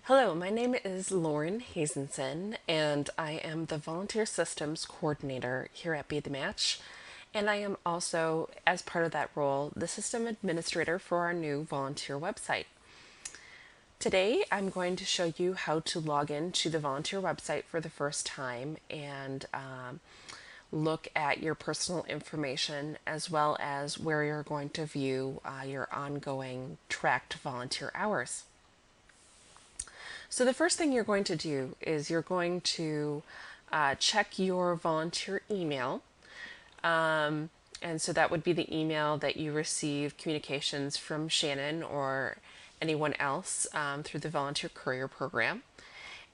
Hello, my name is Lauren Hazenson, and I am the Volunteer Systems Coordinator here at Be the Match. And I am also, as part of that role, the System Administrator for our new volunteer website. Today, I'm going to show you how to log in to the volunteer website for the first time and look at your personal information as well as where you're going to view your ongoing tracked volunteer hours. So the first thing you're going to do is you're going to check your volunteer email. And so that would be the email that you receive communications from Shannon or anyone else through the Volunteer Courier Program.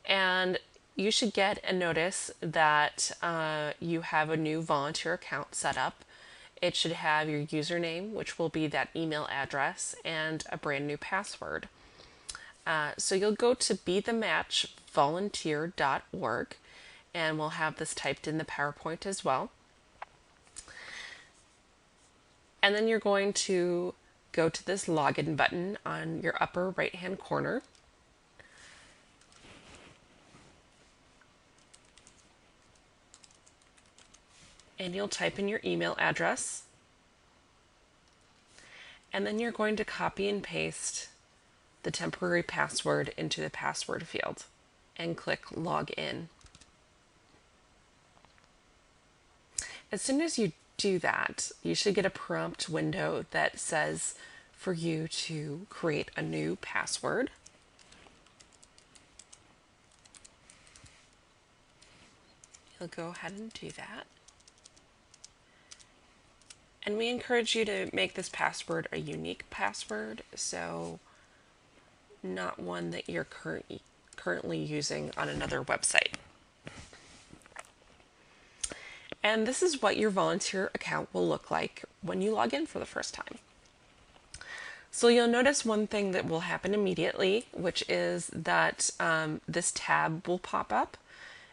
And you should get a notice that you have a new volunteer account set up. It should have your username, which will be that email address, and a brand new password. So you'll go to bethematchvolunteer.org, and we'll have this typed in the PowerPoint as well. And then you're going to go to this login button on your upper right hand corner. And you'll type in your email address. And then you're going to copy and paste the temporary password into the password field and click log in. As soon as you do that, you should get a prompt window that says for you to create a new password. You'll go ahead and do that. And we encourage you to make this password a unique password, so not one that you're currently using on another website. And this is what your volunteer account will look like when you log in for the first time. So you'll notice one thing that will happen immediately, which is that this tab will pop up.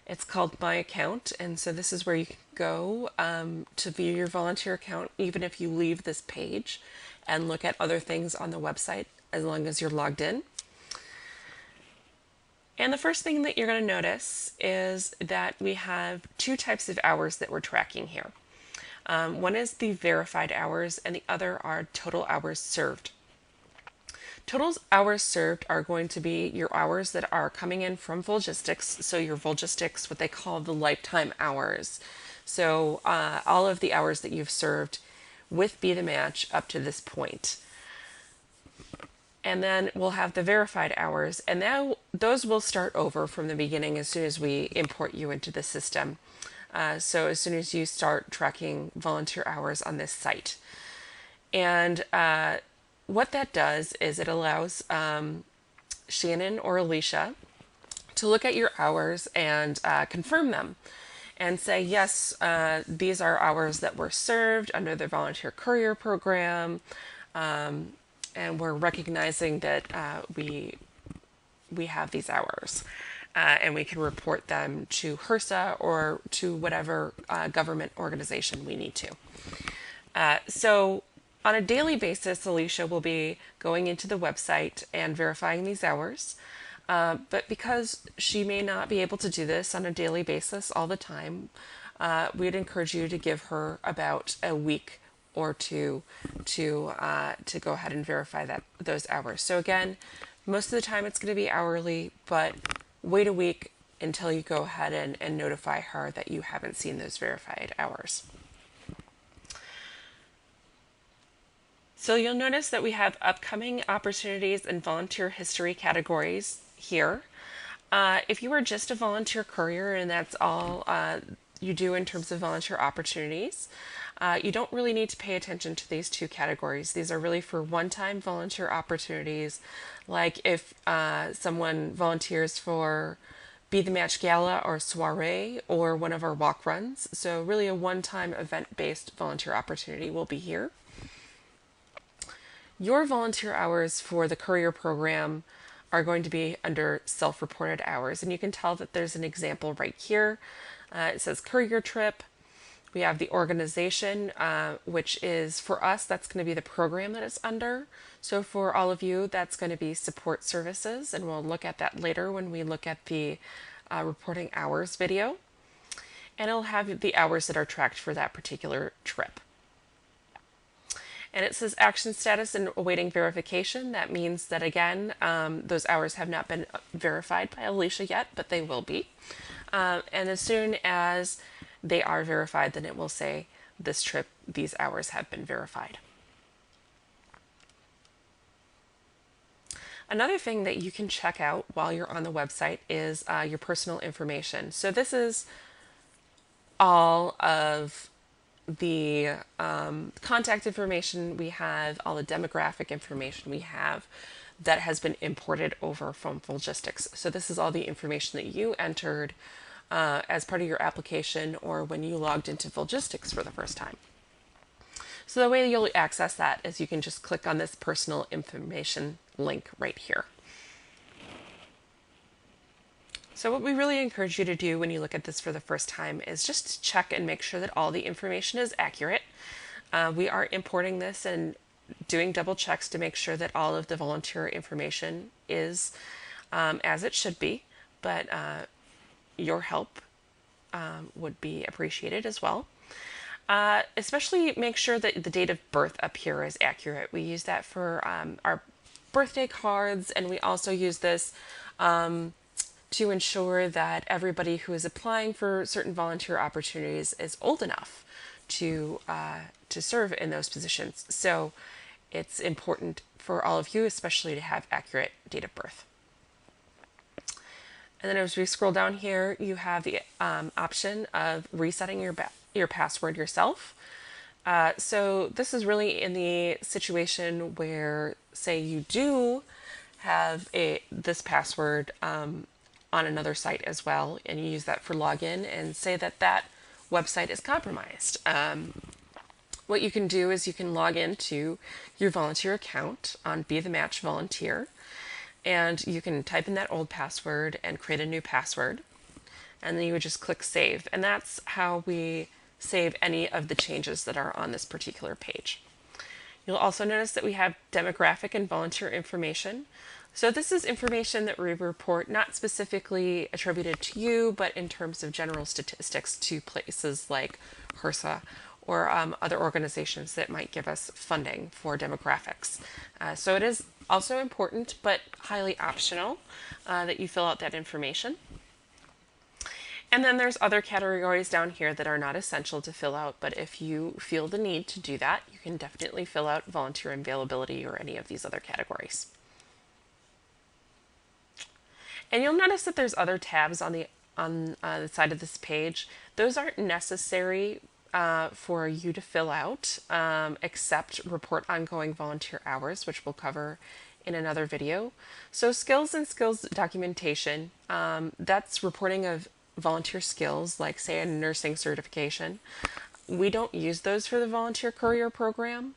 It's called My Account, and so this is where you can go to view your volunteer account, even if you leave this page and look at other things on the website, as long as you're logged in. And the first thing that you're going to notice is that we have two types of hours that we're tracking here. One is the verified hours, and the other are total hours served. Total hours served are going to be your hours that are coming in from Volgistics, so your Volgistics, what they call the lifetime hours. So all of the hours that you've served with Be the Match up to this point. And then we'll have the verified hours, and now those will start over from the beginning as soon as we import you into the system. So as soon as you start tracking volunteer hours on this site. And what that does is it allows Shannon or Alicia to look at your hours and confirm them and say, yes, these are hours that were served under the Volunteer Courier Program. And we're recognizing that we have these hours, and we can report them to HRSA or to whatever government organization we need to. So on a daily basis, Alicia will be going into the website and verifying these hours. But because she may not be able to do this on a daily basis all the time, we'd encourage you to give her about a week or two to go ahead and verify those hours. So again, most of the time it's going to be hourly, but wait a week until you go ahead and notify her that you haven't seen those verified hours. So you'll notice that we have upcoming opportunities and volunteer history categories here. If you are just a volunteer courier and that's all you do in terms of volunteer opportunities, you don't really need to pay attention to these two categories. These are really for one-time volunteer opportunities, like if someone volunteers for Be the Match Gala or Soiree or one of our walk runs. So really a one-time event-based volunteer opportunity will be here. Your volunteer hours for the courier program are going to be under self-reported hours, and you can tell that there's an example right here. It says courier trip, We have the organization, which is for us, that's going to be the program that it's under. So for all of you, that's going to be support services, and we'll look at that later when we look at the reporting hours video. And it'll have the hours that are tracked for that particular trip. And it says action status and awaiting verification. That means that, again, those hours have not been verified by Alicia yet, but they will be. And as soon as they are verified, then it will say this trip, these hours have been verified. Another thing that you can check out while you're on the website is your personal information. So this is all of the contact information we have, all the demographic information we have that has been imported over from Volgistics. So this is all the information that you entered as part of your application or when you logged into Volgistics for the first time. So the way you'll access that is you can just click on this personal information link right here. So what we really encourage you to do when you look at this for the first time is just check and make sure that all the information is accurate. We are importing this and doing double checks to make sure that all of the volunteer information is as it should be, but your help would be appreciated as well. Especially make sure that the date of birth up here is accurate. We use that for our birthday cards, and we also use this to ensure that everybody who is applying for certain volunteer opportunities is old enough to serve in those positions. So it's important for all of you, especially to have accurate date of birth. And then as we scroll down here, you have the option of resetting your password yourself. So this is really in the situation where, say, you do have this password on another site as well, and you use that for login, and say that that website is compromised. What you can do is you can log into your volunteer account on Be the Match Volunteer, and you can type in that old password and create a new password, and then you would just click save, and that's how we save any of the changes that are on this particular page. You'll also notice that we have demographic and volunteer information. So this is information that we report not specifically attributed to you, but in terms of general statistics to places like HRSA or other organizations that might give us funding for demographics. So it is also important, but highly optional that you fill out that information. And then there's other categories down here that are not essential to fill out, but if you feel the need to do that, you can definitely fill out volunteer availability or any of these other categories. And you'll notice that there's other tabs on the side of this page. Those aren't necessary for you to fill out, except report ongoing volunteer hours, which we'll cover in another video. So skills and skills documentation, that's reporting of volunteer skills, like say a nursing certification. We don't use those for the volunteer courier program.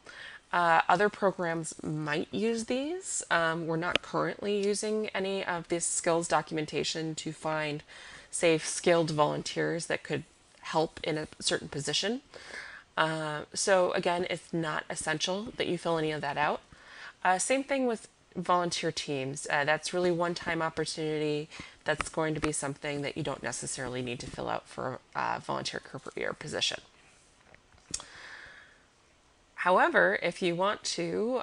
Other programs might use these. We're not currently using any of this skills documentation to find, say, skilled volunteers that could help in a certain position. So again, it's not essential that you fill any of that out. Same thing with volunteer teams. That's really one-time opportunity. That's going to be something that you don't necessarily need to fill out for a volunteer career position. However, if you want to,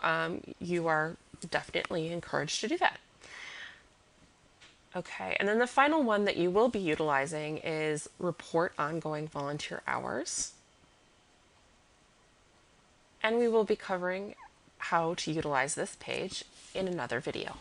you are definitely encouraged to do that. Okay, and then the final one that you will be utilizing is report ongoing volunteer hours. And we will be covering how to utilize this page in another video.